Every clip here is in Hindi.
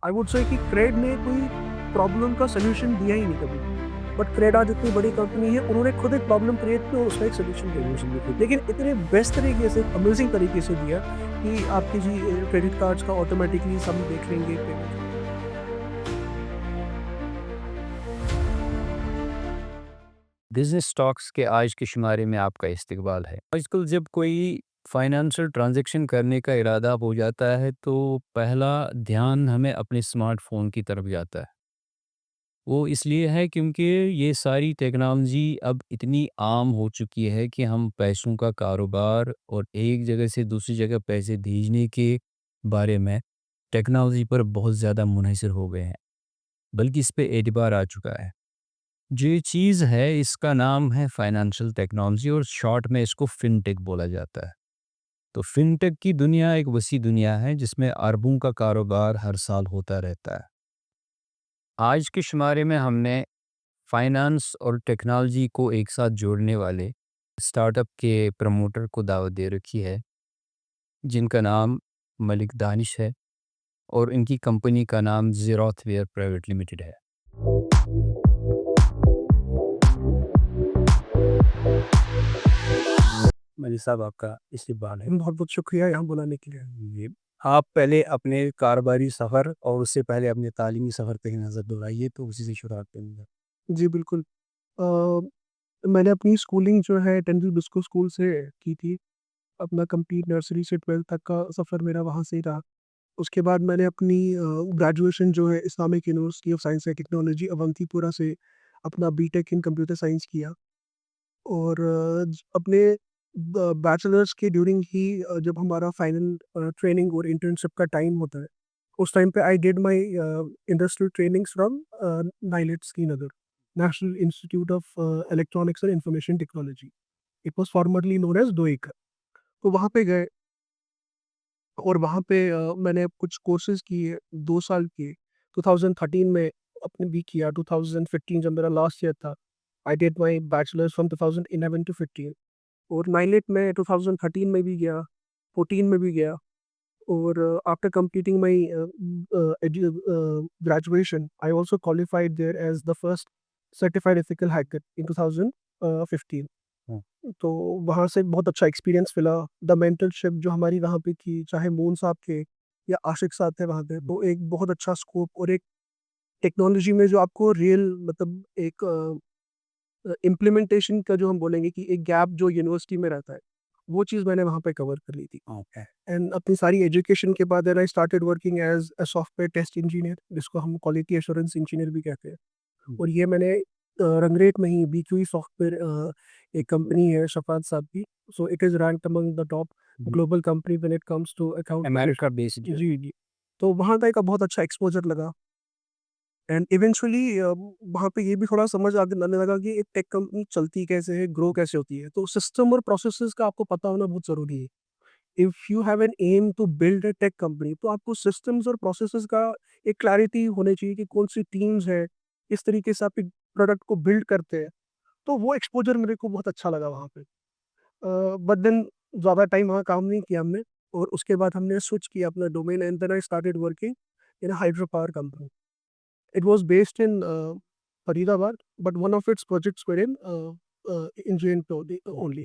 आई वुड से कि क्रेड ने कोई प्रॉब्लम का सॉल्यूशन दिया ही नहीं कभी। बट क्रेड आज इतनी बड़ी कंपनी है, उन्होंने खुद एक प्रॉब्लम क्रिएट की और उसका एक सॉल्यूशन दिया, लेकिन इतने बेस्ट तरीके से, अमेजिंग तरीके से दिया कि आपकी जी क्रेडिट कार्ड्स का ऑटोमेटिकली सब देख लेंगे पेमेंट। बिजनेस स्टॉक्स के आज के शुमारे में आपका इस्तकबाल है। आजकल जब कोई फाइनेंशियल ट्रांजैक्शन करने का इरादा हो जाता है तो पहला ध्यान हमें अपने स्मार्टफ़ोन की तरफ जाता है। वो इसलिए है क्योंकि ये सारी टेक्नोलॉजी अब इतनी आम हो चुकी है कि हम पैसों का कारोबार और एक जगह से दूसरी जगह पैसे भेजने के बारे में टेक्नोलॉजी पर बहुत ज़्यादा मुनहसर हो गए हैं, बल्कि इस पे एतबार आ चुका है। जो ये चीज़ है इसका नाम है फाइनेंशियल टेक्नोलॉजी और शॉर्ट में इसको फिनटेक बोला जाता है। तो फिनटेक की दुनिया एक वसी दुनिया है जिसमें अरबों का कारोबार हर साल होता रहता है। आज के शुमारे में हमने फाइनेंस और टेक्नोलॉजी को एक साथ जोड़ने वाले स्टार्टअप के प्रमोटर को दावत दे रखी है, जिनका नाम मलिक दानिश है और इनकी कंपनी का नाम ज़ीरोथवेयर प्राइवेट लिमिटेड है। मनी साहब आपका इस्तकबाल है। बहुत बहुत शुक्रिया यहाँ बुलाने के लिए। जी, आप पहले अपने कारोबारी सफ़र और उससे पहले अपने तालीमी सफ़र पे नज़र दौड़ाइए तो उसी से शुरुआत करेंगे। जी बिल्कुल। मैंने अपनी स्कूलिंग जो है टेंडल बिस्को स्कूल से की थी। अपना कंप्लीट नर्सरी से 12th तक का सफ़र मेरा वहाँ से ही रहा। उसके बाद मैंने अपनी ग्रेजुएशन जो है Islamic University of Science and Technology Awantipora से अपना बीटेक इन कंप्यूटर साइंस किया। और अपने बैचलर्स के ड्यूरिंग ही जब हमारा फाइनल ट्रेनिंग और इंटर्नशिप का टाइम होता है, उस टाइम पे I did my industrial trainings from NIELIT Srinagar, National Institute of Electronics and Information Technology. It was formerly known as DOEACC. तो वहाँ पे गए और वहाँ पे मैंने कुछ कोर्सेज किए 2 साल किए। 2013 में अपने भी किया। 2015 जब मेरा लास्ट ईयर था, I did my bachelors from 2011 to 15। और नाइलेट में 2013 में भी गया, 14 में भी गया। और after completing my graduation I also qualified there as the first certified ethical hacker in 2015। हाँ, तो वहाँ से बहुत अच्छा एक्सपीरियंस मिला। द मेंटरशिप जो हमारी वहाँ पे थी, चाहे मून साहब थे या आशिक साहब थे वहाँ पे, तो एक बहुत अच्छा स्कोप और एक टेक्नोलॉजी में जो आपको रियल मतलब एक इम्प्लीमेंटेशन का जो हम बोलेंगे कि एक गैप जो यूनिवर्सिटी में रहता है, वो चीज़ मैंने वहाँ पे कवर कर ली थी। ओके। एंड अपनी सारी एजुकेशन के बाद then I started working as a software test engineer, जिसको हम क्वालिटी एश्योरेंस इंजीनियर भी कहते हैं। हुँ, और ये मैंने रंगरेट में ही बीक्यूई सॉफ्टवेयर एक कंपनी है शफात साहब की। So it is ranked among the top hmm. Global company when it comes to account America management. Based जो जी, जी। तो वहाँ का एक बहुत अच्छा एक्सपोज़र लगा। एंड इवेंचुअली वहाँ पे ये भी थोड़ा समझ आने लगा कि एक टेक कंपनी चलती कैसे है, ग्रो कैसे होती है। तो सिस्टम और प्रोसेसेस का आपको पता होना बहुत ज़रूरी है। If you have an aim to build a tech company, तो आपको सिस्टम्स और प्रोसेसेस का एक क्लैरिटी होनी चाहिए कि कौन सी टीम्स है, किस तरीके से आप एक प्रोडक्ट को बिल्ड करते हैं। तो वो एक्सपोज़र मेरे को बहुत अच्छा लगा वहाँ पे। बट देन ज़्यादा टाइम वहाँ काम नहीं किया हमने। और उसके बाद हमने स्विच किया अपना domain and then I started working in a hydro power company. It was based in Faridabad, but one of its projects were in JNPT only.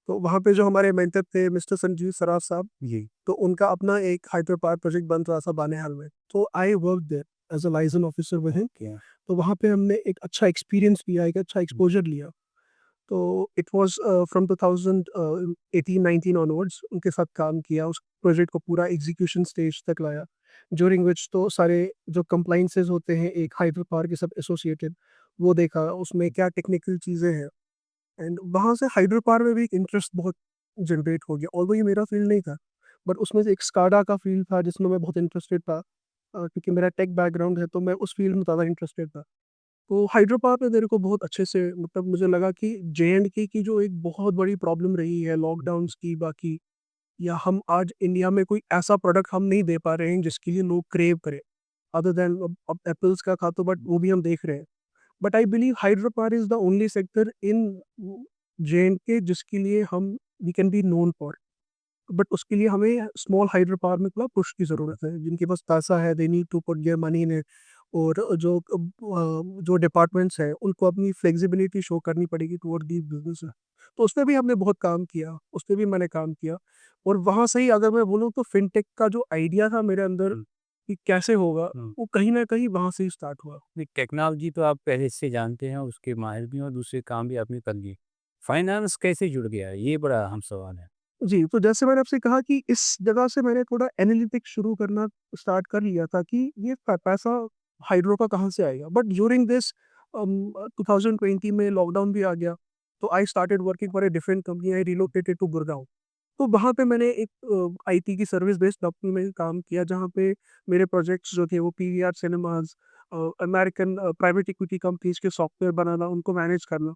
तो वहाँ पे जो हमारे मेंटर थे मिस्टर संजीव सराफ साहब, जी, तो उनका अपना एक हाइड्रो पावर प्रोजेक्ट बन रहा था बानेहाल में। तो I work there as a liaison officer with him. Okay. तो वहाँ पे हमने एक अच्छा एक्सपीरियंस लिया, एक अच्छा हुँ, एक्सपोजर लिया। तो इट वाज़ फ्रॉम 2018-19 ऑनवर्ड्स उनके साथ काम किया, उस प्रोजेक्ट को पूरा एग्ज़ीक्यूशन स्टेज तक लाया, ड्यूरिंग व्हिच तो सारे जो कंप्लायंसेस होते हैं एक हाइड्रो पावर के साथ एसोसिएटेड, वो देखा, उसमें क्या टेक्निकल चीज़ें हैं। एंड वहाँ से हाइड्रो पावर में भी एक इंटरेस्ट बहुत जनरेट हो गया। ऑल्दो ये मेरा फ़ील्ड नहीं था, बट उसमें से एक स्काडा का फ़ील्ड था जिसमें मैं बहुत इंटरेस्टेड था। क्योंकि मेरा टेक बैकग्राउंड है, तो मैं उस फ़ील्ड में ज़्यादा इंटरेस्टेड था। तो हाइड्रो पावर पे मेरे को बहुत अच्छे से मतलब मुझे लगा कि जे-एंड-के की जो एक बहुत बड़ी प्रॉब्लम रही है लॉकडाउन्स की बाकी, या हम आज इंडिया में कोई ऐसा प्रोडक्ट हम नहीं दे पा रहे हैं जिसके लिए लोग क्रेव करें। अदर देन अब एप्पल्स का था तो बट वो भी हम देख रहे हैं। But I believe hydro power is the only sector in J and K जिसके लिए हम we can be known for. But उसके लिए हमें स्मॉल हाइड्रो पावर में थोड़ा पुश की ज़रूरत है। जिनके पास पैसा है, they need to put their money in it. और जो डिपार्टमेंट्स हैं, उनको अपनी फ्लेक्सिबिलिटी शो करनी पड़ेगी टुवर्ड दीज़ बिज़नेस। तो उसपे भी हमने बहुत काम किया, उसपे भी मैंने काम किया। और वहाँ से ही अगर मैं बोलूँ तो फ़िनटेक का जो आइडिया था मेरे अंदर हुँ, कि कैसे होगा, हुँ। वो कहीं न कहीं वहाँ से ही स्टार्ट हुआ। नहीं, टेक्नोलॉजी तो आप पहले से जानते हैं, उसके माहिर भी हैं और दूसरे काम भी आपने कर लिए। फाइनेंस कैसे जुड़ गया? ये बड़ा अहम सवाल है। जी, तो जैसे मैंने आपसे कहा कि इस जगह से मैंने थोड़ा एनालिटिक्स शुरू करना स्टार्ट कर लिया था कि ये पैसा हाइड्रो का कहाँ से आएगा। बट ड्यूरिंग दिस 2020 में लॉकडाउन भी आ गया, तो I started working for a different company. I relocated to Gurgaon. तो वहाँ पे मैंने एक आईटी की सर्विस बेस्ड कंपनी में काम किया, जहाँ पे मेरे प्रोजेक्ट्स जो थे वो PVR cinemas, American private equity companies के सॉफ्टवेयर बनाना, उनको मैनेज करना।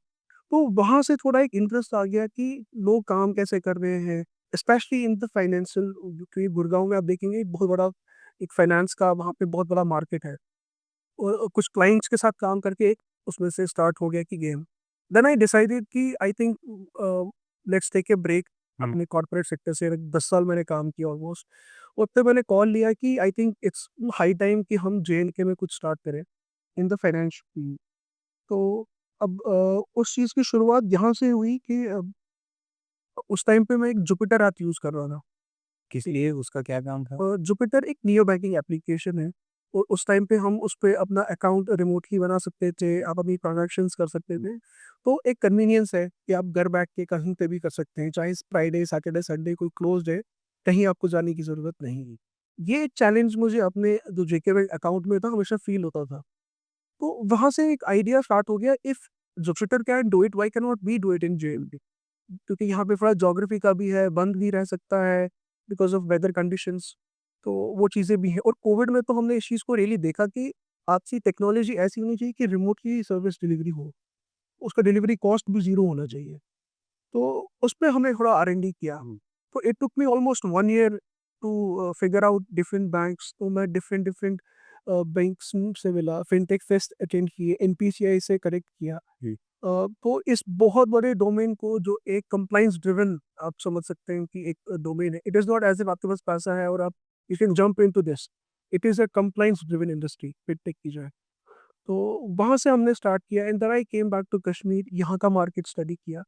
तो वहाँ से थोड़ा एक इंटरेस्ट आ गया कि लोग काम कैसे कर रहे हैं, स्पेशली इन द फाइनेंशियल। क्योंकि गुड़गाँव में आप देखेंगे एक बहुत बड़ा एक फाइनेंस का वहाँ पे बहुत बड़ा मार्केट है। और कुछ क्लाइंट्स के साथ काम करके एक उसमें से स्टार्ट हो गया कि गेम। देन आई डिसाइडेड कि I think let's take a break हुँ। अपने कॉर्पोरेट सेक्टर से। 10 साल मैंने काम किया ऑलमोस्ट। और तब मैंने कॉल लिया कि I think it's high time कि हम जेएनके में कुछ स्टार्ट करें इन द फाइनेंस फील्ड। तो अब उस चीज़ की शुरुआत यहाँ से हुई कि उस टाइम पे मैं एक जुपिटर ऐप यूज़ कर रहा था। किस लिए? उसका क्या काम था? जुपिटर एक नियो बैंकिंग एप्लीकेशन है। और उस टाइम पे हम उस पे अपना अकाउंट रिमोटली बना सकते थे, आप अपनी ट्रांज़ैक्शंस कर सकते थे। तो एक कन्वीनियंस है कि आप घर बैठ के कहीं पे भी कर सकते हैं, चाहे फ्राइडे, सैटरडे, संडे कोई क्लोज़्ड है, कहीं आपको जाने की ज़रूरत नहीं है। ये चैलेंज मुझे अपने जो जेके बैंक अकाउंट में था हमेशा फ़ील होता था। तो वहाँ से एक आइडिया स्टार्ट हो गया, if Jupiter can do it, why can not we do it in JNB? क्योंकि यहाँ पे थोड़ा ज्योग्राफी का भी है, बंद भी रह सकता है बिकॉज़ ऑफ वेदर कंडीशंस। तो वो चीज़ें भी हैं। और कोविड में तो हमने इस चीज़ को रियली देखा कि आपकी टेक्नोलॉजी ऐसी होनी चाहिए कि रिमोटली सर्विस डिलीवरी हो। उसका डिलीवरी कॉस्ट भी ज़ीरो होना चाहिए। तो उसपे हमने थोड़ा आर-एन-डी किया। तो it took me almost 1 year to figure out different banks. तो मैं डिफरेंट डिफरेंट बैंक्स से मिला, फिनटेक फेस्ट अटेंड किए, एनपीसीआई से कनेक्ट किया। तो इस बहुत बड़े डोमेन को जो एक कंप्लायंस ड्रिवन आप समझ सकते हैं कि एक डोमेन है। It is not as if आपके पास पैसा है और आप you can jump into this. It is a compliance driven industry fintech की जो है। तो वहाँ से हमने स्टार्ट किया and then I came back to Kashmir, यहाँ का मार्केट स्टडी किया।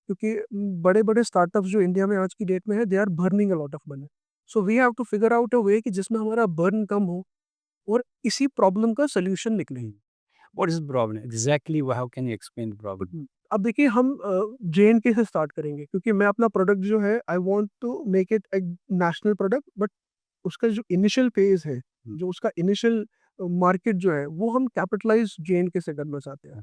क्योंकि बड़े-बड़े स्टार्टअप्स जो इंडिया में आज की डेट में है, they are burning a lot of money. So we have to figure out a way कि जिसमें हमारा बर्न कम हो और इसी प्रॉब्लम का सॉल्यूशन निकले। What is the problem? Exactly how can you explain the problem? अब देखिए हम जेएनके से स्टार्ट करेंगे क्योंकि मैं अपना प्रोडक्ट जो है I want to make it a national product. But उसका जो इनिशियल फेज़ है, हुँ। जो उसका इनिशियल मार्केट जो है, वो हम कैपिटलाइज़ जेएनके से करना चाहते हैं।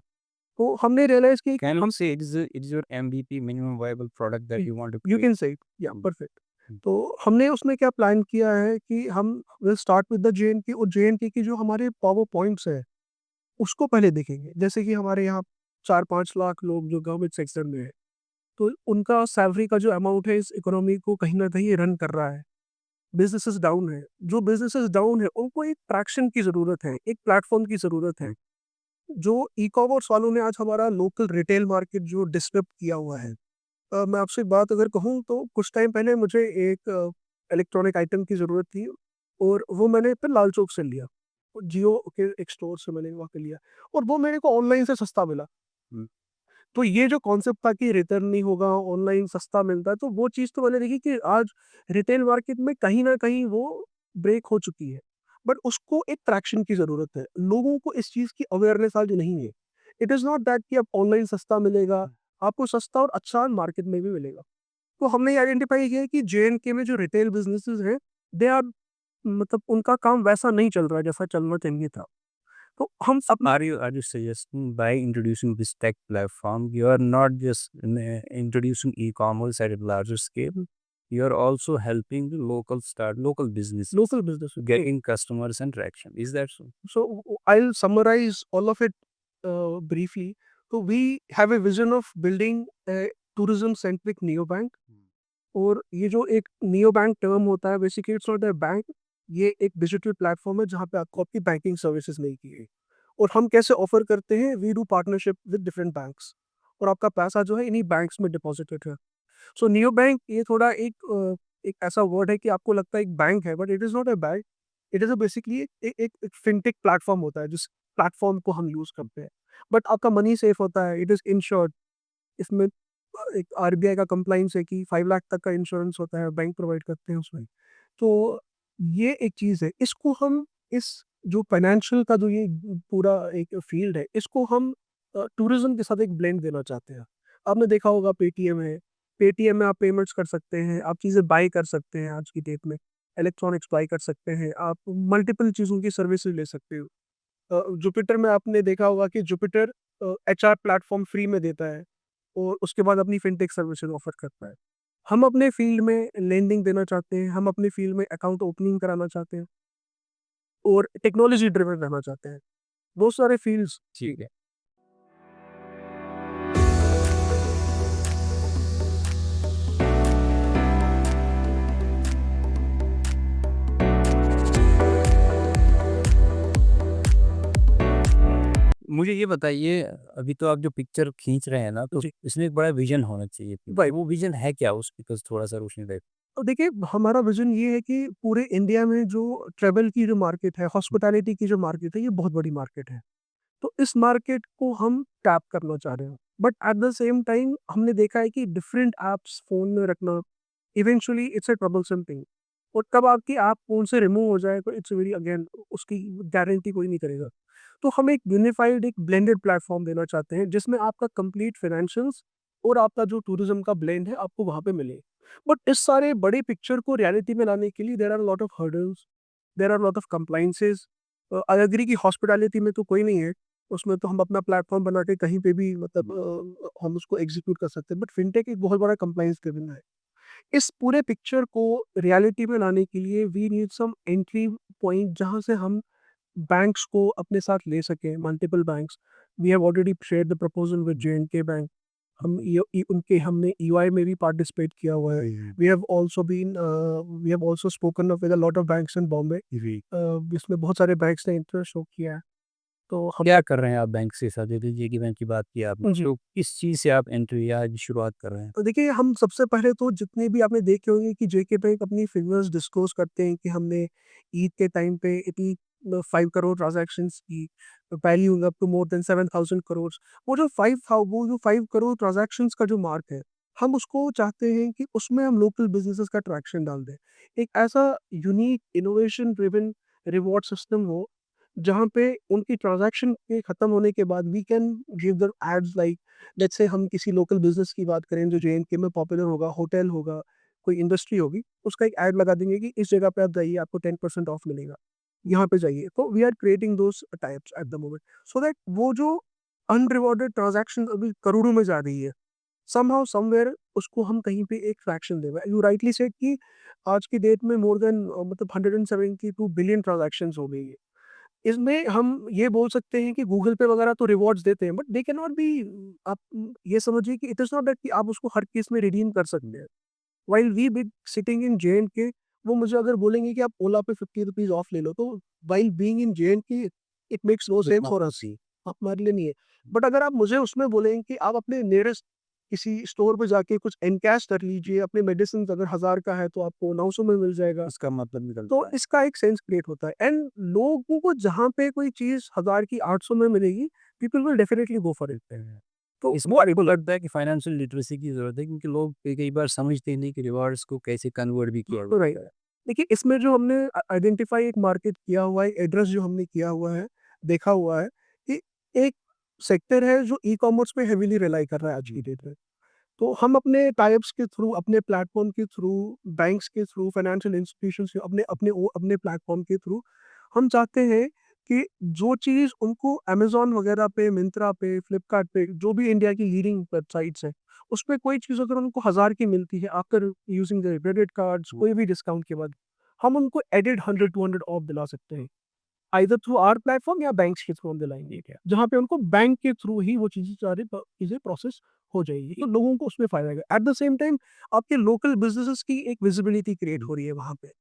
तो हमने रियलाइज़ किया कि कैन हम we say it is your MVP minimum viable product that you want to you create? Can say it या हुँ, परफेक्ट। हुँ, तो हमने उसमें क्या प्लान किया है कि हम will start with the JNK और जेएनके की जो हमारे पावर पॉइंट्स हैं, उसको पहले देखेंगे। जैसे कि हमारे यहाँ 4-5 लाख लोग जो गवर्नमेंट सेक्टर में है, तो उनका सैलरी का जो अमाउंट है इस इकोनॉमी को कहीं न कहीं रन कर रहा है। बिज़नेसेस डाउन है। जो बिज़नेसेस डाउन है, उनको एक ट्रैक्शन की ज़रूरत है, एक प्लेटफ़ॉर्म की ज़रूरत है। हुँ। जो ई-कॉमर्स वालों ने आज हमारा लोकल रिटेल मार्केट जो डिसरप्ट किया हुआ है। मैं आपसे एक बात अगर कहूँ तो कुछ टाइम पहले मुझे एक इलेक्ट्रॉनिक आइटम की ज़रूरत थी और वो मैंने फिर लाल चौक से लिया। जियो के एक स्टोर से मैंने वहाँ पे लिया और वो मेरे को ऑनलाइन से सस्ता मिला। हुँ। तो ये जो कॉन्सेप्ट था कि रिटर्न नहीं होगा, ऑनलाइन सस्ता मिलता है, तो वो चीज़ तो मैंने देखी कि आज रिटेल मार्केट में कहीं न कहीं वो ब्रेक हो चुकी है। बट उसको एक ट्रैक्शन की ज़रूरत है। लोगों को इस चीज़ की अवेयरनेस आज नहीं है। इट इज़ नॉट दैट कि अब ऑनलाइन सस्ता मिलेगा, आपको सस्ता और अच्छा मार्केट में भी मिलेगा। तो हमने ये आइडेंटिफ़ाई किया है कि जेएनके में जो रिटेल बिज़नेसेस हैं, दे आर मतलब उनका काम वैसा नहीं चल रहा है जैसा चलना चाहिए था। तो हम अपने Are you suggesting by introducing this tech platform, you are not just introducing e-commerce at a larger scale, you are also helping the local businesses local business getting customers and traction. Is that so? So I'll summarize all of it briefly. So we have a vision of building a tourism centric neobank। और ये जो एक neobank टर्म होता है, basically it's not a bank, ये एक डिजिटल प्लेटफॉर्म है जहाँ पे आपको आपकी बैंकिंग सर्विसेज मिलती है। और हम कैसे ऑफर करते हैं, we do partnership with different banks और आपका पैसा जो है इन्हीं बैंक्स में डिपॉजिटेड है। सो नियो बैंक ये थोड़ा एक एक ऐसा वर्ड है कि आपको लगता है एक बैंक है, but it is not a bank. It is a basically एक फिनटेक प्लेटफ़ॉर्म होता है, जिस प्लेटफ़ॉर्म को हम यूज़ करते हैं। बट आपका मनी सेफ होता है, इट इज़ इंश्योर्ड। इसमें एक आरबीआई का कंप्लायंस है कि 5 लाख तक का इंश्योरेंस होता है, बैंक प्रोवाइड करते हैं उसमें। तो ये एक चीज़ है, इसको हम इस जो फाइनेंशियल का जो ये पूरा एक फ़ील्ड है, इसको हम टूरिज़्म के साथ एक ब्लेंड देना चाहते हैं। आपने देखा होगा पेटीएम है, पेटीएम में आप पेमेंट्स कर सकते हैं, आप चीज़ें बाय कर सकते हैं आज की डेट में, इलेक्ट्रॉनिक्स बाय कर सकते हैं, आप मल्टीपल चीज़ों की सर्विसेज़ ले सकते हो। जुपिटर में आपने देखा होगा कि जुपिटर एचआर प्लेटफ़ॉर्म फ्री में देता है और उसके बाद अपनी फिनटेक सर्विसेज़ ऑफ़र करता है। हम अपने फ़ील्ड में लेंडिंग देना चाहते हैं, हम अपने फ़ील्ड में अकाउंट ओपनिंग कराना चाहते हैं और टेक्नोलॉजी ड्रिवन रहना चाहते हैं। बहुत सारे फ़ील्ड्स। ठीक है। मुझे ये बताइए, अभी तो आप जो पिक्चर खींच रहे हैं ना, तो जी। इसमें एक बड़ा विज़न होना चाहिए। राइट। वो विज़न है क्या? उस पे बस थोड़ा-सा रोशनी डालें। तो देखिए, हमारा विज़न ये है कि पूरे इंडिया में जो ट्रैवल की जो मार्केट है, हॉस्पिटैलिटी की जो मार्केट है, ये बहुत बड़ी मार्केट है। तो इस मार्केट को हम टैप करना चाह रहे हैं। But at the same time हमने देखा है कि डिफरेंट ऐप्स फ़ोन में रखना, eventually it's a troublesome thing. और कब आपकी ऐप फ़ोन से रिमूव हो जाए तो इट्स वेरी अगेन उसकी गारंटी कोई नहीं करेगा। तो हम एक यूनिफाइड एक ब्लेंडेड प्लेटफ़ॉर्म देना चाहते हैं, जिसमें आपका कंप्लीट फाइनेंशियल्स और आपका जो टूरिज़्म का ब्लेंड है, आपको वहाँ पे मिले। बट इस सारे बड़े पिक्चर को रियलिटी में लाने के लिए there are lot of hurdles, there are lot of compliances. I agree कि हॉस्पिटैलिटी में तो कोई नहीं है, उसमें तो हम अपना प्लेटफ़ॉर्म बना के कहीं पे भी मतलब हम उसको एग्ज़ीक्यूट कर सकते हैं। बट फिनटेक एक बहुत बड़ा कंप्लायंस ड्रिवन है। इस पूरे पिक्चर को रियलिटी में लाने के लिए we need some entry point, जहाँ से हम बैंक्स को अपने साथ ले सकें, multiple banks. We have already shared the proposal with J and K bank. हम ये उनके हमने ईओआई में भी पार्टिसिपेट किया हुआ है। We have also spoken with a lot of banks in Bombay. जी। इसमें बहुत सारे बैंक्स ने इंटरेस्ट शो किया है। तो हम क्या कर रहे हैं आप बैंक से? साथ दे दीजिए कि बैंक की बात की आपने, जी। तो किस चीज़ से आप एंट्री या शुरुआत कर रहे हैं? तो देखिए, हम सबसे पहले तो जितने भी आपने देखे होंगे कि जेके बैंक अपनी फिगर्स डिस्क्लोज़ करते हैं कि हमने ईद के टाइम पे इतनी 5 करोड़ ट्रांज़ैक्शंस की, value up to more than 7,000 crore. वो जो 5 करोड़ ट्रांज़ैक्शंस का जो मार्क है, हम उसको चाहते हैं कि उसमें हम लोकल बिज़नेसेस का ट्रैक्शन डाल दें। एक ऐसा unique innovation driven reward system हो, जहाँ पे उनकी ट्रांज़ैक्शन के खत्म होने के बाद we can give them ads like, let's say हम किसी लोकल बिज़नेस की बात करें जो जेएनके में पॉपुलर होगा, होटल होगा, कोई इंडस्ट्री होगी, उसका एक ऐड लगा देंगे कि इस जगह पे आप जाइए, आपको 10% ऑफ मिलेगा, यहाँ पे जाइए। तो we are creating those types at the moment, so that वो जो अनरिवॉर्डेड ट्रांज़ैक्शन अभी करोड़ों में जा रही है, समहाउ समव्हेयर उसको हम कहीं पे एक फ्रैक्शन दें। यू राइटली सेड कि आज की डेट में मोर देन मतलब 172 बिलियन ट्रांज़ैक्शंस हो गई है। इसमें हम ये बोल सकते हैं कि गूगल पे वगैरह तो रिवॉर्ड्स देते हैं, but they can not be, आप ये समझिए कि इट इज़ नॉट दैट कि आप उसको हर केस में रिडीम कर सकते हैं। While we be sitting in J and K, वो मुझे अगर बोलेंगे कि आप ओला पे ₹50 ऑफ ले लो, तो while being in J and K it makes no sense for us, हमारे लिए नहीं है। बट अगर आप मुझे उसमें बोलेंगे कि आप अपने नियरेस्ट किसी स्टोर पे जाके कुछ एनकैश कर लीजिए, अपने मेडिसिन्स अगर 1000 का है तो आपको 900 में मिल जाएगा। इसका मतलब तो निकलता है। इसका एक सेंस क्रिएट होता है एंड लोगों को जहाँ पे कोई चीज़ 1000 की 800 में मिलेगी, people will definitely go for it. तो इसमें आपको लगता है कि फाइनेंशियल लिटरेसी की ज़रूरत है, क्योंकि लोग कई कई बार समझते ही नहीं कि रिवार्ड्स को कैसे कन्वर्ट भी किया तो राइट। जाता है। देखिए, इसमें जो हमने आइडेंटिफाई एक मार्केट किया हुआ है, एड्रेस जो हमने किया हुआ है, देखा हुआ है कि एक सेक्टर है जो ई-कॉमर्स पे हेवीली रिलाई कर रहा है आज की डेट में। तो हम अपने टाइप्स के थ्रू, अपने प्लेटफ़ॉर्म के थ्रू, बैंक्स के थ्रू, फाइनेंशियल इंस्टीट्यूशंस के अपने प्लेटफ़ॉर्म के थ्रू, हम चाहते हैं कि जो चीज़ उनको अमेज़न वगैरह पे, मिंत्रा पे, फ्लिपकार्ट पे, जो भी इंडिया की लीडिंग वेबसाइट्स हैं, उसपे कोई चीज़ अगर उनको 1000 की मिलती है after using their credit cards, कोई भी डिस्काउंट के बाद, हम उनको एडेड 100-200 ऑफ दिला सकते हैं। आइदर थ्रू आवर प्लेटफ़ॉर्म या बैंक्स के थ्रू हम दिलाएँगे क्या, जहाँ पे उनको बैंक के थ्रू ही वो चीज़ें सारी चीज़ें प्रोसेस हो जाएगी। तो लोगों को उसमें फ़ायदा आएगा। एट द सेम टाइम आपके लोकल बिज़नेसेस की एक विज़िबिलिटी क्रिएट हो रही है वहाँ पे,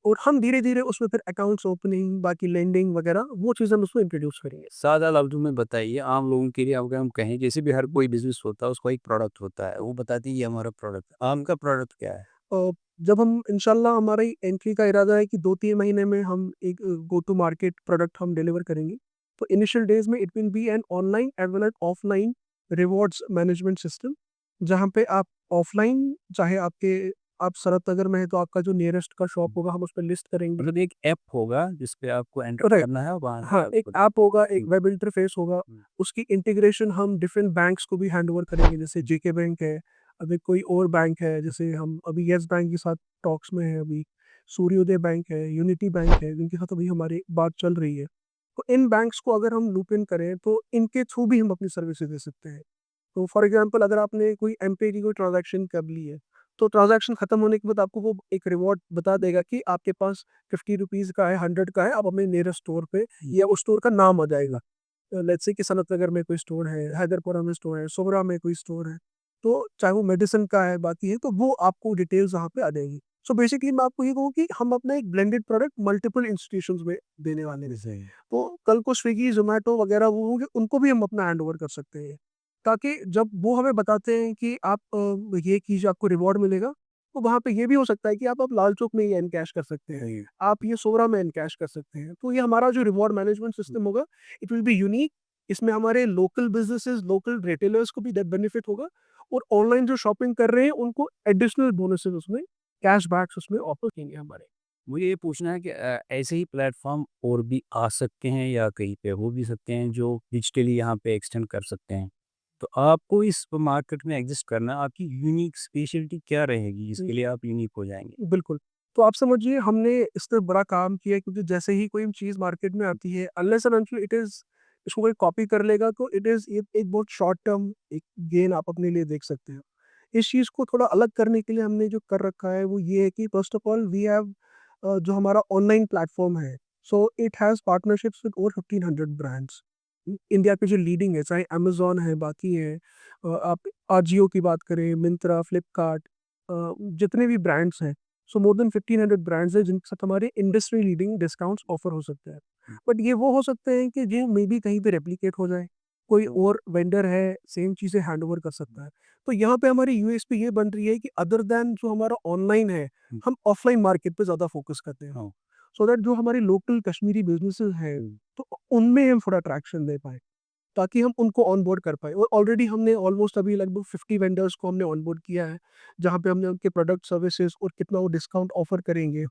और हम धीरे-धीरे उसमें फिर अकाउंट्स ओपनिंग, बाकी लेंडिंग वगैरह वो चीज़ें हम उसमें इंट्रोड्यूस करेंगे। सादा लफ्ज़ों में बताइए, आम लोगों के लिए अगर हम कहें, जैसे भी हर कोई बिज़नेस होता है, उसका एक प्रोडक्ट होता है, वो बताती है ये हमारा प्रोडक्ट है। आम का प्रोडक्ट क्या है? अ, जब हम इंशाल्लाह हमारी एंट्री का इरादा है कि 2-3 महीने में हम एक गो टू मार्केट प्रोडक्ट हम डिलीवर करेंगे। तो इनिशियल डेज़ में it will be an online as well as offline rewards management system, जहाँ पे आप ऑफलाइन चाहे आप सरत नगर में हैं तो आपका जो नियरेस्ट का शॉप होगा हम उस पे लिस्ट करेंगे। मतलब एक ऐप होगा जिस पे आपको एंटर राइट। करना है और वहाँ से हाँ, एक आपको ऐप होगा, एक हुँ, वेब इंटरफ़ेस होगा, हुँ, उसकी इंटीग्रेशन हम डिफरेंट बैंक्स को भी हैंडओवर करेंगे, जैसे हुँ, जेके बैंक है, अभी कोई और बैंक है, जैसे हम अभी येस बैंक के साथ टॉक्स में हैं अभी, सूर्योदय बैंक है, यूनिटी बैंक है, जिनके साथ अभी हमारी बात चल रही है। तो इन बैंक्स को अगर हम लूप इन करें, तो इनके थ्रू भी हम अपनी सर्विसेज़ दे सकते हैं। तो फॉर एग्ज़ाम्पल अगर आपने कोई एम-पे की कोई ट्रांज़ैक्शन कर ली है, तो ट्रांज़ैक्शन खत्म होने के बाद आपको वो एक रिवॉर्ड बता देगा कि आपके पास ₹50 का है, 100 का है, आप अपने नियरेस्ट स्टोर पे हुँ, या उस स्टोर का नाम आ जाएगा। लेट्स से कि सनत नगर में कोई स्टोर है, हैदरपुरा में स्टोर है, सोहरा में कोई स्टोर है, तो चाहे वो मेडिसिन का है, बाकी है, तो वो आपको डिटेल्स वहाँ पे आ जाएगी। सो बेसिकली मैं आपको ये कहूँ कि हम अपना एक ब्लेंडेड प्रोडक्ट मल्टीपल इंस्टीट्यूशंस में देने वाले हैं। सही है। तो कल को स्विगी, ज़ोमैटो वगैरह वो होंगे, उनको भी हम अपना हैंडओवर कर सकते हैं। ताकि जब वो हमें बताते हैं कि आप ये कीजिए आपको रिवॉर्ड मिलेगा, तो वहाँ पे ये भी हो सकता है कि आप लाल चौक में ही एनकैश कर सकते हैं। सही है। आप ये सोहरा में एनकैश कर सकते हैं। तो ये हमारा जो रिवॉर्ड मैनेजमेंट हुँ, सिस्टम होगा, इट विल बी यूनिक। इसमें हमारे लोकल बिज़नेसेस, लोकल रिटेलर्स को भी द बेनिफिट होगा और ऑनलाइन जो शॉपिंग कर रहे हैं, उनको एडिशनल बोनसेस उसमें, कैशबैक्स उसमें ऑफर किएँगे हमारे। मुझे ये पूछना है कि ऐसे ही प्लेटफ़ॉर्म और भी आ सकते हैं या कहीं पे हो भी सकते हैं जो डिजिटली यहाँ पे एक्सटेंड कर सकते हैं? तो आपको इस मार्केट में एग्ज़िस्ट करना आपकी यूनिक स्पेशलिटी क्या रहेगी जिसके लिए आप यूनिक हो जाएँगे? बिल्कुल। तो आप समझिए हमने इस पे बड़ा काम किया है, क्योंकि जैसे ही कोई चीज़ मार्केट में आती है, unless and until it is इसको कोई कॉपी कर लेगा, तो इट इज़ ये एक बहुत शॉर्ट टर्म एक गेन आप अपने लिए देख सकते हो। इस चीज़ को थोड़ा अलग करने के लिए हमने जो कर रखा है वो ये है कि first of all we have जो हमारा ऑनलाइन प्लेटफ़ॉर्म है, so it has partnerships with over 1500 brands. India के जो लीडिंग है, चाहे अमेज़न है, बाकी है, आप अजियो की बात करें, मिंत्रा, फ्लिपकार्ट, जितने भी ब्रांड्स हैं, सो मोर देन 1500 ब्रांड्स हैं जिनके साथ हमारे इंडस्ट्री लीडिंग डिस्काउंट्स ऑफर हो सकते हैं। हुँ, बट ये वो हो सकते हैं कि जो मे बी कहीं पे रेप्लिकेट हो जाए, कोई तो और वेंडर है सेम चीज़ें हैंडओवर कर सकता है। तो यहाँ पे हमारी यूएसपी ये बन रही है कि अदर दैन जो हमारा ऑनलाइन है, हुँ, हम ऑफलाइन मार्केट पे ज़्यादा फोकस करते हैं। हाँ, सो दैट जो हमारे लोकल कश्मीरी बिज़नेसेस हैं, हुँ, तो उनमें हम थोड़ा ट्रैक्शन दे पाएँ। ताकि हम उनको ऑनबोर्ड कर पाएँ और ऑलरेडी हमने ऑलमोस्ट अभी लगभग 50 वेंडर्स को हमने ऑनबोर्ड किया है, जहाँ पे हमने उनके प्रोडक्ट, सर्विसेज़ और कितना वो डिस्काउंट ऑफ़र करेंगे,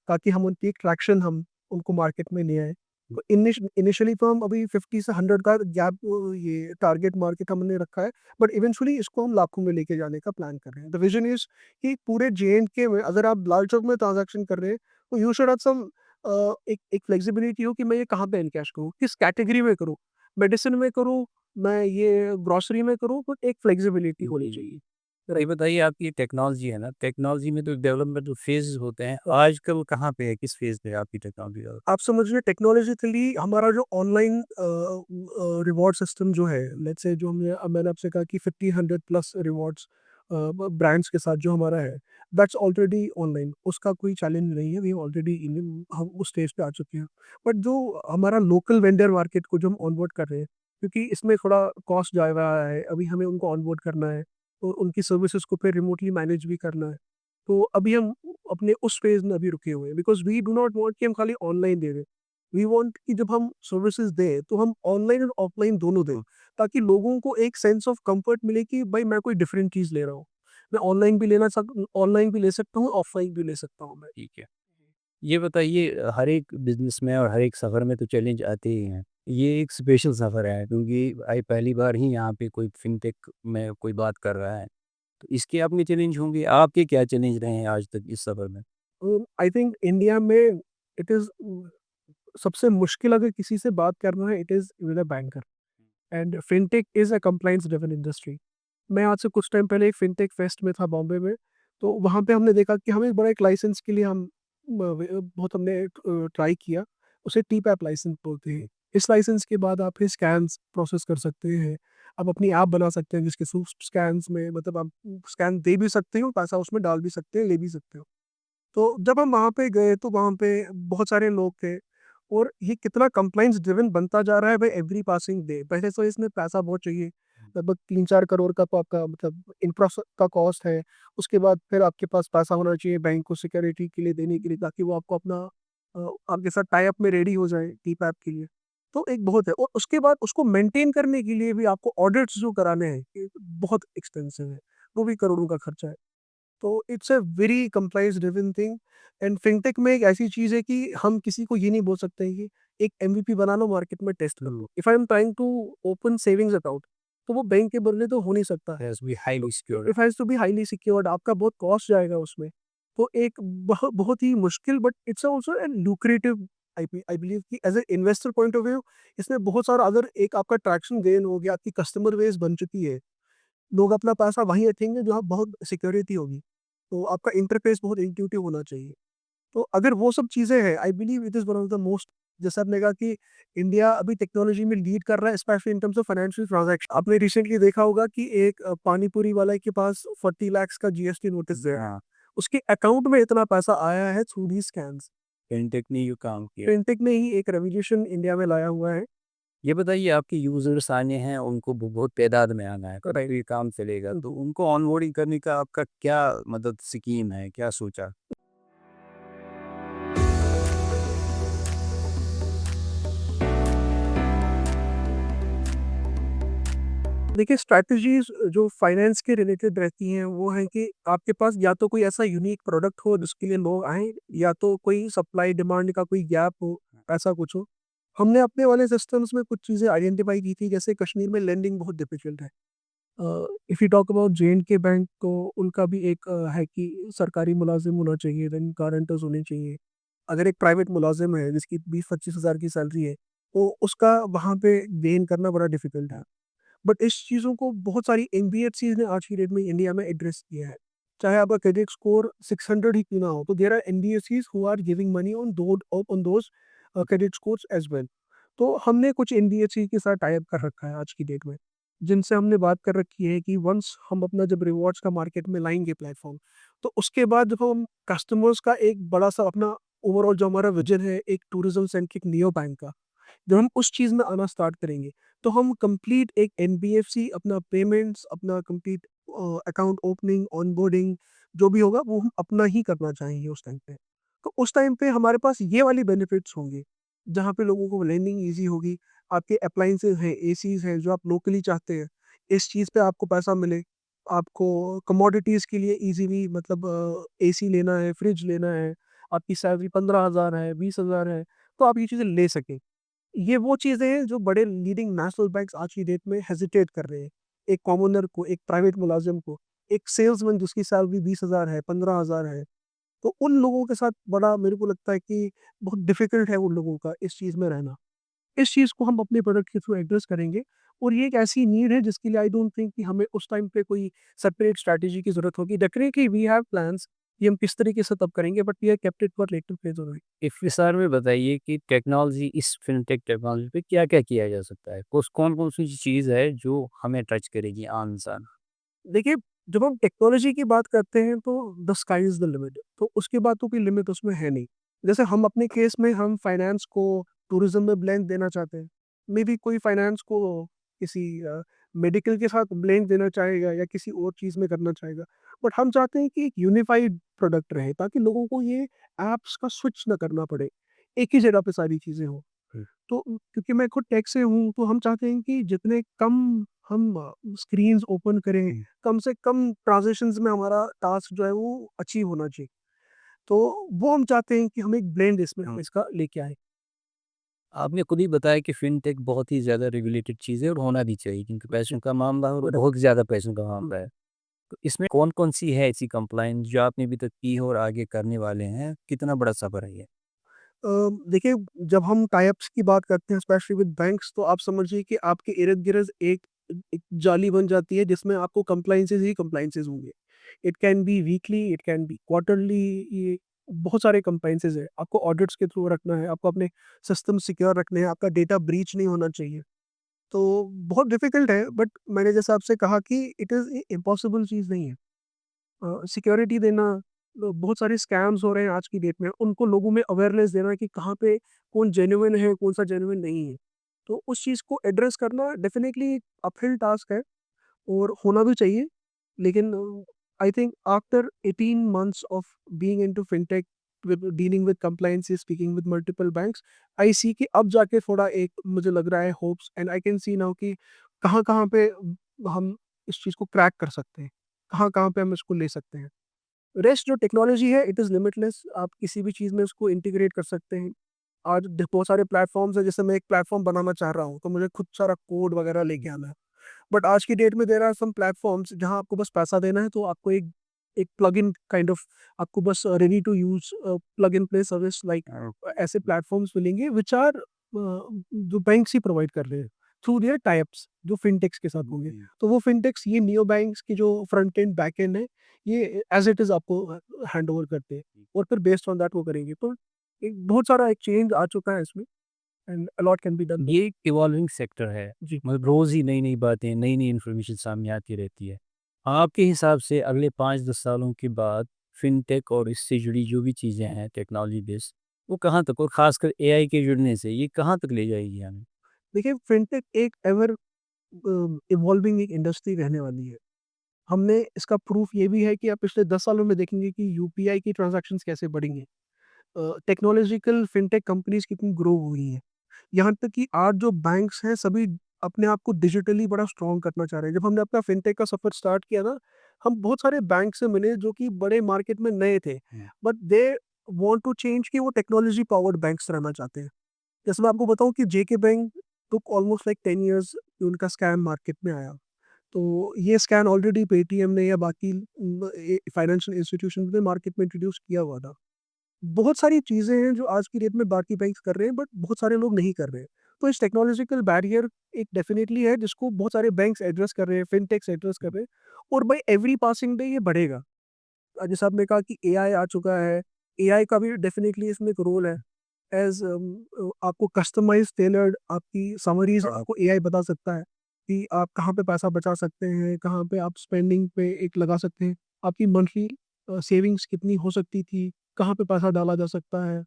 ताकि हम उनकी एक ट्रैक्शन हम उनको मार्केट में ले आएँ। हुँ, तो इनिशियली तो हम अभी 50 से 100 का गैप ये टारगेट मार्केट हमने रखा है, बट इवेंचुअली इसको हम लाखों में लेके जाने का प्लान कर रहे हैं। द विज़न इज़ कि पूरे जे-एंड-के में अगर आप लाल चौक में ट्रांज़ैक्शन कर रहे हैं, तो यू शुड हैव सम एक एक फ्लेक्सिबिलिटी हो कि मैं ये कहाँ पे एनकैश करूँ, किस कैटेगरी में करूँ, मेडिसिन में करूँ, मैं ये ग्रोसरी में करूँ, तो एक फ्लेक्सिबिलिटी होनी जी। चाहिए। ये राइट। बताइए आपकी टेक्नोलॉजी है ना, टेक्नोलॉजी में तो डेवलपमेंट फेज़ होते हैं, आजकल कहाँ पे है, किस फेज़ पे है आपकी टेक्नोलॉजी आप समझिए टेक्नोलॉजिकली हमारा जो ऑनलाइन रिवॉर्ड सिस्टम जो है, लेट्स से जो मैंने आपसे कहा कि 50-100 प्लस रिवॉर्ड्स ब्रांड्स के साथ जो हमारा है, दैट्स ऑलरेडी ऑनलाइन, उसका कोई चैलेंज नहीं है, वी ऑलरेडी हम उस स्टेज पे आ चुके हैं। बट जो हमारा लोकल वेंडर मार्केट को जो हम ऑनबोर्ड कर रहे हैं, क्योंकि इसमें थोड़ा कॉस्ट जा रहा है, अभी हमें उनको ऑनबोर्ड करना है और उनकी सर्विसेज को फिर रिमोटली मैनेज भी करना है। तो अभी हम अपने उस फेज़ में अभी रुके हुए हैं, because we do not want कि हम खाली ऑनलाइन दे रहे हैं। वी वांट कि जब हम सर्विसेज़ दें, तो हम ऑनलाइन और ऑफलाइन दोनों दें, ताकि लोगों को एक सेंस ऑफ कम्फर्ट मिले कि भाई मैं कोई डिफरेंट चीज़ ले रहा हूँ। मैं ऑनलाइन भी ले सकता हूँ, ऑफलाइन भी ले सकता हूँ मैं। ठीक है। ये बताइए हर एक बिज़नेस में और हर एक सफ़र में तो चैलेंज आते ही हैं। ये एक स्पेशल सफ़र है क्योंकि भाई पहली बार ही यहाँ पे कोई फ़िनटेक में कोई बात कर रहा है। तो इसके अपने चैलेंज होंगे, आपके क्या चैलेंज रहे हैं आज तक इस सफ़र में? आई थिंक इंडिया में इट इज़ सबसे मुश्किल अगर किसी से बात करना है, it is with a banker, and fintech is a compliance driven industry. मैं आज से कुछ टाइम पहले एक फिनटेक फेस्ट में था बॉम्बे में, तो वहाँ पे हमने देखा कि हमें एक बड़ा एक लाइसेंस के लिए हम बहुत हमने ट्राई किया, उसे टी-पैप लाइसेंस बोलते हैं। इस लाइसेंस के बाद आप फिर स्कैन्स प्रोसेस कर सकते हैं, आप अपनी ऐप बना सकते हैं जिसके थ्रू स्कैन्स में मतलब आप स्कैन दे भी सकते हो, पैसा उसमें डाल भी सकते हैं, ले भी सकते हो। तो जब हम वहाँ पे गए तो वहाँ पे बहुत सारे लोग थे और ये कितना कंप्लायंस ड्रिवन बनता जा रहा है बाय एवरी पासिंग डे। पहले तो इसमें पैसा बहुत चाहिए, लगभग 3-4 करोड़ का तो आपका मतलब इंफ्रा का कॉस्ट है। उसके बाद फिर आपके पास पैसा होना चाहिए बैंक को सिक्योरिटी के लिए देने के लिए, ताकि वो आपको अपना आपके साथ टाई अप में रेडी हो जाए टीपैप के लिए। तो एक बहुत है, और उसके बाद उसको मेंटेन करने के लिए भी आपको ऑडिट्स जो कराने हैं, ये बहुत एक्सपेंसिव है। वो भी करोड़ों का खर्चा है। तो it's a very compliance driven thing. And fintech में एक ऐसी चीज़ है कि हम किसी को ये नहीं बोल सकते कि एक एमवीपी बना लो, मार्केट में टेस्ट कर लो। If I am trying to open savings account, तो वो बैंक के बदले तो हो नहीं सकता। Has be highly secured. It has to be highly secured, आपका बहुत कॉस्ट जाएगा उसमें। तो एक बहुत ही मुश्किल, but it's also an lucrative. I believe कि as a investor point of view, इसमें बहुत सारा अगर एक आपका ट्रैक्शन गेन हो गया, आपकी कस्टमर बेस बन चुकी है, लोग अपना पैसा वहीं रखेंगे जहाँ बहुत सिक्योरिटी होगी। तो आपका इंटरफेस बहुत इंट्यूटिव होना चाहिए। तो अगर वो सब चीज़ें हैं, I believe it is one of the most, जैसे आपने कहा कि इंडिया अभी टेक्नोलॉजी में लीड कर रहा है, specially in terms of financial transaction. आपने रिसेंटली देखा होगा कि एक पानी पूरी वाला के पास 40 लाख का जीएसटी नोटिस है। हाँ, उसके अकाउंट में इतना पैसा आया है थ्रू दी स्कैम्स। फिनटेक ने ये काम किया। फिनटेक ने ही एक रेवोल्यूशन इंडिया में लाया हुआ है। ये बताइए आपके यूज़र्स आने हैं, उनको बहुत तादाद में आना है, तब ये काम चलेगा, तो उनको ऑनबोर्डिंग करने का आपका क्या मदद स्कीम है, क्या सोचा? देखिए, स्ट्रैटेजीज़ जो फाइनेंस के रिलेटेड रहती हैं, वो है कि आपके पास या तो कोई ऐसा यूनिक प्रोडक्ट हो जिसके लिए लोग आएँ, या तो कोई सप्लाई डिमांड का कोई गैप हो, ऐसा कुछ हो। हमने अपने वाले सिस्टम्स में कुछ चीज़ें आइडेंटिफ़ाई की थी, जैसे कश्मीर में लेंडिंग बहुत डिफ़िकल्ट है। If you talk about J and K bank, तो उनका भी एक है कि सरकारी मुलाज़िम होना चाहिए, देन गारंटर्स होने चाहिए। अगर एक प्राइवेट मुलाज़िम है जिसकी 20-25 हज़ार की सैलरी है, तो उसका वहाँ पे गेन करना बड़ा डिफ़िकल्ट है। बट इस चीज़ों को बहुत सारी एनबीएफसीज़ ने आज की डेट में इंडिया में एड्रेस किया है। चाहे आपका क्रेडिट स्कोर 600 ही क्यों ना हो, तो there are NBFCs who are giving money on those credit scores as well. तो हमने कुछ एनबीएफसी के साथ टाई अप कर रखा है आज की डेट में, जिनसे हमने बात कर रखी है कि वंस हम अपना जब रिवॉर्ड्स का मार्केट में लाएँगे प्लेटफ़ॉर्म, तो उसके बाद जब हम कस्टमर्स का एक बड़ा-सा अपना ओवरऑल जो हमारा विज़न है एक टूरिज़्म सेंट्रिक नियो बैंक का, जब हम उस चीज़ में आना स्टार्ट करेंगे, तो हम कंप्लीट एक एनबीएफसी अपना पेमेंट्स, अपना कंप्लीट अकाउंट ओपनिंग, ऑनबोर्डिंग जो भी होगा वो हम अपना ही करना चाहेंगे उस टाइम पे। तो उस टाइम पे हमारे पास ये वाली बेनिफिट्स होंगे, जहाँ पे लोगों को लर्निंग ईज़ी होगी। आपके अप्लायंसेज़ हैं, एसीज़ हैं जो आप लोकली चाहते हैं, इस चीज़ पे आपको पैसा मिले। आपको कमोडिटीज़ के लिए ईज़िली मतलब एसी लेना है, फ्रिज लेना है, आपकी सैलरी 15,000 है, 20,000 है, तो आप ये चीज़ें ले सकें। ये वो चीज़ें हैं जो बड़े लीडिंग नेशनल बैंक्स आज की डेट में हेजिटेट कर रहे हैं। एक कॉमनर को, एक प्राइवेट मुलाज़िम को, एक सेल्समैन जिसकी सैलरी 20,000 है, 15,000 है, तो उन लोगों के साथ बड़ा मेरे को लगता है कि बहुत डिफ़िकल्ट है उन लोगों का इस चीज़ में रहना। इस चीज़ को हम अपने प्रोडक्ट के थ्रू एड्रेस करेंगे, और ये एक ऐसी नीड है जिसके लिए आई डोंट थिंक कि हमें उस टाइम पे कोई सेपरेट स्ट्रैटेजी की ज़रूरत होगी। डेफिनिटली वी हैव प्लान्स कि हम किस तरीके से तब करेंगे, but we have kept it for later phase only. इख्तिसार में बताइए कि टेक्नोलॉजी इस फिनटेक टेक्नोलॉजी पे क्या-क्या किया जा सकता है? कौन-कौन सी चीज़ है जो हमें टच करेगी आम इंसान? देखिए, जब हम टेक्नोलॉजी की बात करते हैं तो the sky is the limit, तो उसके बाद तो कोई लिमिट उसमें है नहीं। जैसे हम अपने केस में हम फाइनेंस को टूरिज़्म में ब्लेंड देना चाहते हैं। मेबी कोई फाइनेंस को किसी मेडिकल के साथ ब्लेंड देना चाहेगा या किसी और चीज़ में करना चाहेगा। बट हम चाहते हैं कि एक यूनिफाइड प्रोडक्ट रहे, ताकि लोगों को ये ऐप्स का स्विच ना करना पड़े। एक ही जगह पे सारी चीज़ें हों। तो क्योंकि मैं खुद टेक से हूँ, तो हम चाहते हैं कि जितने कम हम स्क्रीन्स ओपन करें, कम से कम ट्रांज़ैक्शंस में हमारा टास्क जो है वो अचीव होना चाहिए। तो वो हम चाहते हैं कि हम एक ब्लेंड इसमें हम इसका लेके आएँ। आपने खुद ही बताया कि फिनटेक बहुत ही ज़्यादा रेगुलेटेड चीज़ है और होना भी चाहिए, क्योंकि पैसों का मामला है और बहुत ज़्यादा पैसों का मामला है। तो इसमें कौन-कौन सी है ऐसी कंप्लायंस जो आपने अभी तक की है और आगे करने वाले हैं? कितना बड़ा सफ़र है ये? देखिए, जब हम टाई अप्स की बात करते हैं स्पेशली विद बैंक्स, तो आप समझिए कि आपके इर्द-गिर्द एक एक जाली बन जाती है जिसमें आपको कंप्लायंसेस ही कंप्लायंसेस होंगे। It can be weekly, it can be quarterly, ये बहुत सारे कंप्लायंसेस हैं। आपको ऑडिट्स के थ्रू रखना है, आपको अपने सिस्टम सिक्योर रखने हैं, आपका डेटा ब्रीच नहीं होना चाहिए। तो बहुत डिफ़िकल्ट है, बट मैंने जैसा आपसे कहा कि इट इज़ इम्पॉसिबल चीज़ नहीं है। सिक्योरिटी देना, बहुत सारे स्कैम्स हो रहे हैं आज की डेट में, उनको लोगों में अवेयरनेस देना कि कहाँ पे कौन जेन्युइन है, कौन-सा जेन्युइन नहीं है। तो उस चीज़ को एड्रेस करना डेफ़िनिटली अपहिल टास्क है। और होना भी चाहिए। लेकिन I think after 18 months of being into fintech with dealing with compliance speaking with multiple banks, I see कि अब जाके थोड़ा एक मुझे लग रहा है hopes, and I can see now कि कहाँ-कहाँ पे हम इस चीज़ को क्रैक कर सकते हैं, कहाँ-कहाँ पे हम इसको ले सकते हैं। रेस्ट जो टेक्नोलॉजी है इट इज़ लिमिटलेस, आप किसी भी चीज़ में उसको इंटीग्रेट कर सकते हैं। आज बहुत सारे प्लेटफ़ॉर्म्स हैं, जैसे मैं एक प्लेटफ़ॉर्म बनाना चाह रहा हूँ, तो मुझे खुद सारा कोड वगैरह लेके आना है। बट आज की डेट में देयर आर सम प्लेटफ़ॉर्म्स जहाँ आपको बस पैसा देना है, तो आपको एक एक प्लगइन काइंड ऑफ आपको बस ready to use plug and play service like ऐसे प्लेटफ़ॉर्म्स मिलेंगे व्हिच आर जो बैंक्स ही प्रोवाइड कर रहे हैं थ्रू देयर टाइ-अप्स जो फिनटेक्स के साथ होंगे। तो वो फिनटेक्स ये नियो बैंक्स की जो फ्रंट एंड बैक एंड है, ये एज़ इट इज़ आपको हैंडओवर करते हैं और फिर बेस्ड ऑन दैट वो करेंगे। तो एक बहुत सारा एक चेंज आ चुका है इसमें, and a lot can be done. ये एक इवॉल्विंग सेक्टर है, जी। मतलब रोज़ ही नई-नई बातें, नई-नई इन्फॉर्मेशन सामने आती रहती है। आपके हिसाब से अगले 5-10 सालों के बाद फ़िनटेक और इससे जुड़ी जो भी चीज़ें हैं टेक्नोलॉजी बेस्ड, वो कहाँ तक और ख़ासकर एआई के जुड़ने से ये कहाँ तक ले जाएगी हमें? देखिए फिनटेक एक एवर इवॉल्विंग एक इंडस्ट्री रहने वाली है। हमने इसका प्रूफ ये भी है कि आप पिछले 10 सालों में देखेंगे कि यूपीआई की ट्रांज़ैक्शंस कैसे बढ़ी हैं। टेक्नोलॉजिकल फिनटेक कंपनीज़ कितनी ग्रो हुई हैं। यहाँ तक कि आज जो बैंक्स हैं सभी अपने आप को डिजिटली बड़ा स्ट्रॉन्ग करना चाह रहे हैं। जब हमने अपना फिनटेक का सफ़र स्टार्ट किया ना, हम बहुत सारे बैंक से मिले जो कि बड़े मार्केट में नए थे। But they want to change कि वो टेक्नोलॉजी पावर्ड बैंक्स रहना चाहते हैं। जैसे मैं आपको बताऊँ कि JK bank took almost like 10 years कि उनका स्कैम मार्केट में आया। तो ये स्कैम ऑलरेडी पेटीएम ने या बाकी फाइनेंशियल इंस्टीट्यूशन ने मार्केट में इंट्रोड्यूस किया हुआ था। बहुत सारी चीज़ें हैं जो आज की डेट में बाकी बैंक्स कर रहे हैं बट बहुत सारे लोग नहीं कर रहे हैं। तो इस टेक्नोलॉजिकल बैरियर एक डेफिनेटली है जिसको बहुत सारे बैंक्स एड्रेस कर रहे हैं, फिनटेक्स एड्रेस कर रहे हैं और बाय एवरी पासिंग डे ये बढ़ेगा। जैसे आपने कहा कि एआई आ चुका है, एआई का भी डेफिनेटली इसमें एक रोल है। एज़ आपको कस्टमाइज़ टेलर्ड आपकी समरीज़ आपको एआई बता सकता है कि आप कहाँ पे पैसा बचा सकते हैं, कहाँ पे आप स्पेंडिंग पे एक लगा सकते हैं। आपकी मंथली सेविंग्स कितनी हो सकती थी, कहाँ पे पैसा डाला जा सकता है।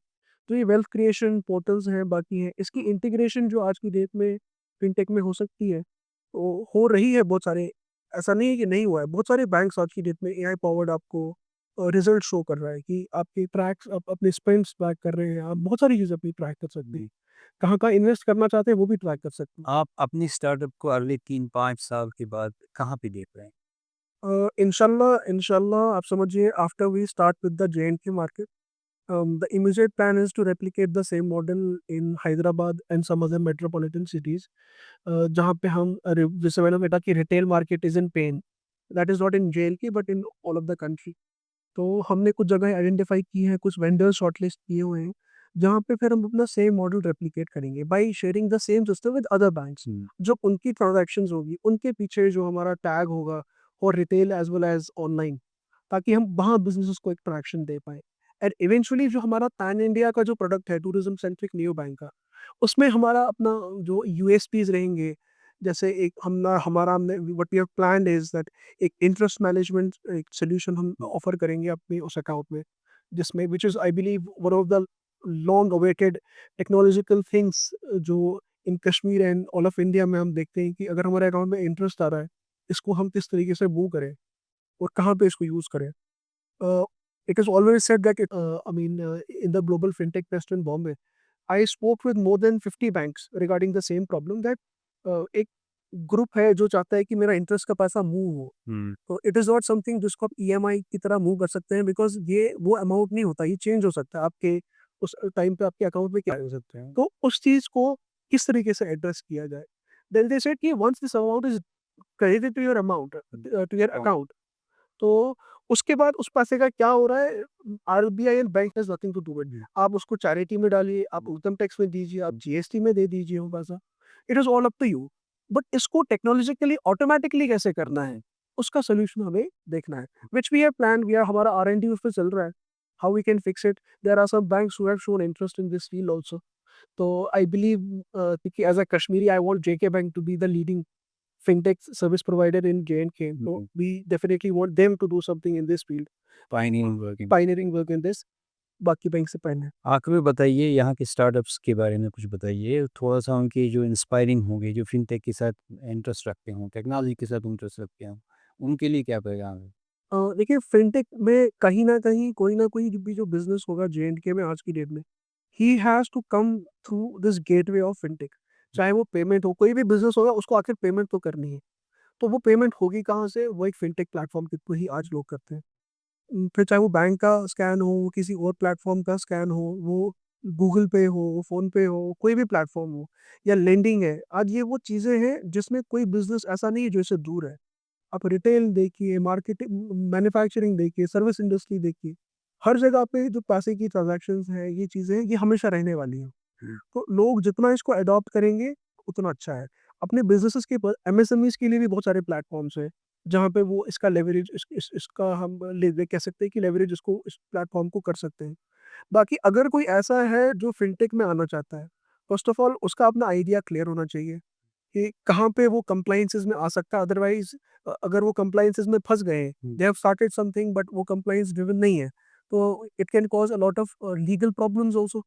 तो ये वेल्थ क्रिएशन पोर्टल्स हैं, बाकी हैं। इसकी इंटीग्रेशन जो आज की डेट में फिनटेक में हो सकती है, तो हो रही है बहुत सारे, ऐसा नहीं है कि नहीं हुआ है। बहुत सारे बैंक्स आज की डेट में एआई पावर्ड आपको रिज़ल्ट शो कर रहा है कि आपके ट्रैक्स आप अपने स्पेंड्स ट्रैक कर रहे हैं, आप बहुत सारी चीज़ें अपनी ट्रैक कर सकते हैं। कहाँ-कहाँ इन्वेस्ट करना चाहते हैं वो भी ट्रैक कर सकते हैं। आप अपनी स्टार्टअप को अगले 3-5 साल के बाद कहाँ पे देख रहे हैं? इंशाल्लाह इंशाल्लाह आप समझिए after we start with the J and K market, the immediate plan is to replicate the same model in Hyderabad and some other metropolitan cities, जहाँ पे हम जैसे मैंने बेटा कि retail market is in pen, that is not in J&K but in all of the country. तो हमने कुछ जगह आइडेंटिफाई की हैं, कुछ वेंडर्स शॉर्टलिस्ट किए हुए हैं, जहाँ पे फिर हम अपना सेम मॉडल रेप्लिकेट करेंगे by sharing the same system with other banks. जो उनकी ट्रांज़ैक्शंस होगी, उनके पीछे जो हमारा टैग होगा और retail as well as online, ताकि हम वहाँ बिज़नेसेस को एक ट्रैक्शन दे पाएँ। एंड इवेंचुअली जो हमारा पैन इंडिया का जो प्रोडक्ट है टूरिज़्म सेंट्रिक नियो बैंक का, उसमें हमारा अपना जो यूएसपीज़ रहेंगे, जैसे एक हमारा हमने what we have planned is that एक इंटरेस्ट मैनेजमेंट एक सॉल्यूशन हम ऑफ़र करेंगे अपने उस अकाउंट में, जिसमें which is I believe one of the long awaited technological things, जो in Kashmir and all of India में हम देखते हैं कि अगर हमारे अकाउंट में इंटरेस्ट आ रहा है, इसको हम किस तरीके से मूव करें और कहाँ पे इसको यूज़ करें। It is always said that in the global fintech fest in Bombay, I spoke with more than 50 banks regarding the same problem that एक ग्रुप है जो चाहता है कि मेरा इंटरेस्ट का पैसा मूव हो। तो इट इज़ नॉट समथिंग जिसको आप ईएमआई की तरह मूव कर सकते हैं, बिकॉज़ ये वो अमाउंट नहीं होता, ये चेंज हो सकता है। आपके उस टाइम पे आपके अकाउंट में क्या हो सकते हैं। तो उस चीज़ को किस तरीके से एड्रेस किया जाए। देन दे सेड कि once this amount is credited to your amount to your account, तो उसके बाद उस पैसे का क्या हो रहा है, RBI and bank has nothing to do with it. आप उसको चैरिटी में डालिए, आप इनकम टैक्स में दीजिए, आप जीएसटी में दे दीजिए वो पैसा। It is all up to you. But इसको टेक्नोलॉजिकली ऑटोमैटिकली कैसे करना है, उसका सॉल्यूशन हमें देखना है। व्हिच वी हैव प्लान्ड, हमारा आर-एन-डी उस पे चल रहा है। How we can fix it. There are some banks who have shown interest in this field also. तो आई बिलीव कि as a Kashmiri I want JK bank to be the leading fintech service provider in J&K. So we definitely want them to do something in this field, Pioneering working. pioneering work in this. बाकी बैंक से पहले। आखिर में बताइए यहाँ के स्टार्टअप्स के बारे में कुछ बताइए, थोड़ा-सा उनके जो इंस्पायरिंग होंगे, जो फ़िनटेक के साथ इंटरेस्ट रखते हों, टेक्नोलॉजी के साथ इंटरेस्ट रखते हों, उनके लिए क्या पैगाम है? देखिए फ़िनटेक में कहीं न कहीं कोई न कोई भी जो बिज़नेस होगा जे-एंड-के में आज की डेट में, he has to come through this gateway of fintech. चाहे वो पेमेंट हो, कोई भी बिज़नेस होगा उसको आखिर पेमेंट तो करनी है। तो वो पेमेंट होगी कहाँ से? वो एक फ़िनटेक प्लेटफ़ॉर्म के थ्रू ही आज लोग करते हैं। फिर चाहे वो बैंक का स्कैन हो, वो किसी और प्लेटफ़ॉर्म का स्कैन हो, वो गूगल पे हो, फ़ोनपे हो, कोई भी प्लेटफ़ॉर्म हो या लेंडिंग है। आज ये वो चीज़ें हैं जिसमें कोई बिज़नेस ऐसा नहीं है जो इससे दूर है। आप रिटेल देखिए, मार्केटिंग मैन्युफैक्चरिंग देखिए, सर्विस इंडस्ट्री देखिए, हर जगह पे जो पैसे की ट्रांज़ैक्शंस हैं, ये चीज़ें हैं, ये हमेशा रहने वाली हैं। हुँ। तो लोग जितना इसको अडॉप्ट करेंगे, उतना अच्छा है। अपने बिज़नेसेस के ऊपर एमएसएमईज़ के लिए भी बहुत सारे प्लेटफ़ॉर्म्स हैं, जहाँ पे वो इसका लेवरेज इसका हम ले कह सकते हैं कि लेवरेज इसको इस प्लेटफ़ॉर्म को कर सकते हैं। बाकी अगर कोई ऐसा है जो फ़िनटेक में आना चाहता है, फ़र्स्ट ऑफ ऑल उसका अपना आइडिया क्लियर होना चाहिए। कि कहाँ पे वो कंप्लायंसेस में आ सकता है अदरवाइज़ अगर वो कंप्लायंसेस में फँस गए हैं, हुँ। They have started something but वो कंप्लायंस ड्रिवन नहीं है, तो it can cause a lot of legal problems also.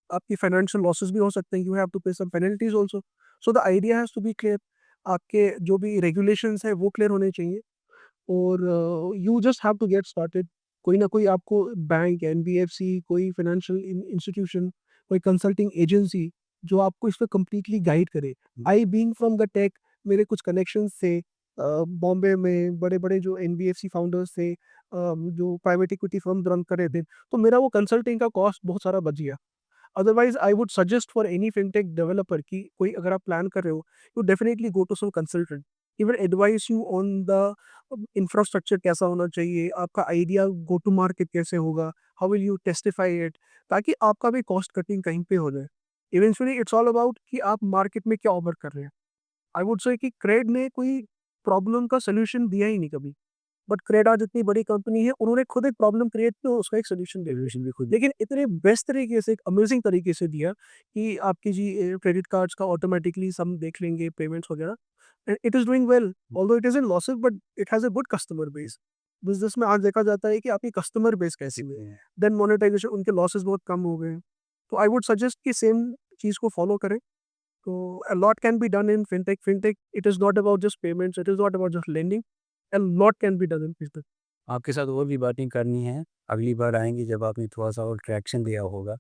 आपकी फाइनेंशियल लॉसेस भी हो सकते हैं, you have to pay some penalties also. So the idea has to be clear. आपके जो भी रेगुलेशंस हैं वो क्लियर होने चाहिए और you just have to get started. कोई ना कोई आपको बैंक, एनबीएफसी, कोई फाइनेंशियल इंस्टीट्यूशन, कोई कंसल्टिंग एजेंसी जो आपको इस पे कंप्लीटली गाइड करे। हुँ। I being from the tech, मेरे कुछ कनेक्शंस थे बॉम्बे में बड़े-बड़े जो एनबीएफसी फाउंडर्स थे, जो प्राइवेट इक्विटी फर्म्स रन कर रहे थे, तो मेरा वो कंसल्टिंग का कॉस्ट बहुत सारा बच गया। Otherwise I would suggest for any fintech developer कि कोई अगर आप प्लान कर रहे हो, you definitely go to some consultant. He will advise you on the infrastructure कैसा होना चाहिए, आपका आइडिया गो टू मार्केट कैसे होगा, how will you testify it, ताकि आपका भी कॉस्ट कटिंग कहीं पे हो जाए। इवेंचुअली इट्स ऑल अबाउट कि आप मार्केट में क्या ऑफर कर रहे हैं। आई वुड से कि क्रेड ने कोई प्रॉब्लम का सॉल्यूशन दिया ही नहीं कभी। बट क्रेड आज इतनी बड़ी कंपनी है, उन्होंने खुद एक प्रॉब्लम क्रिएट की और उसका एक सॉल्यूशन दे दिया। सॉल्यूशन भी खुद। लेकिन इतने बेस्ट तरीके से, एक अमेजिंग तरीके से दिया कि आपकी जी क्रेडिट कार्ड्स का ऑटोमेटिकली सम देख लेंगे, पेमेंट्स वगैरह। And it is doing well, although it is in losses but it has a good customer base. Business में आज देखा जाता है कि आपकी कस्टमर बेस कैसी है, हुँ। देन मोनेटाइजेशन, उनके लॉसेस बहुत कम हो गए हैं। तो आई वुड सजेस्ट कि सेम चीज़ को फॉलो करें। तो a lot can be done in fintech. Fintech, it is not about just payments. It is not about just lending. A lot can be done in fintech. आपके साथ और भी बातें करनी हैं, अगली बार आएँगे जब आपने थोड़ा-सा और ट्रैक्शन दिया होगा।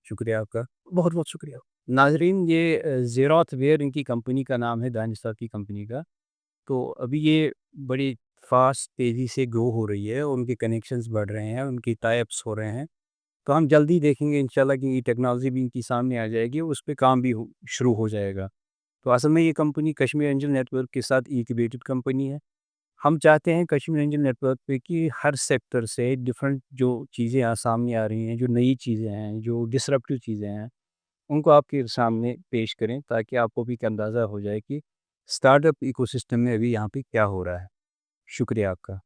शुक्रिया आपका। बहुत बहुत शुक्रिया। नाज़रीन ये ज़ेरोथ वेयर इनकी कंपनी का नाम है, दानिश की कंपनी का। तो अभी ये बड़ी फ़ास्ट तेज़ी से ग्रो हो रही है, उनके कनेक्शंस बढ़ रहे हैं, उनकी टाई अप्स हो रहे हैं। तो हम जल्दी देखेंगे इंशाल्लाह कि ये टेक्नोलॉजी भी इनकी सामने आ जाएगी, उस पे काम भी हो शुरू हो जाएगा। तो असल में ये कंपनी कश्मीर एंजल नेटवर्क के साथ इंक्यूबेटेड कंपनी है। हम चाहते हैं कश्मीर एंजल नेटवर्क पे कि हर सेक्टर से डिफरेंट जो चीज़ें सामने आ रही हैं, जो नई चीज़ें हैं, जो डिसरप्टिव चीज़ें हैं, उनको आपके सामने पेश करें ताकि आपको भी एक अंदाज़ा हो जाए कि स्टार्टअप इकोसिस्टम में अभी यहाँ पे क्या हो रहा है। शुक्रिया आपका।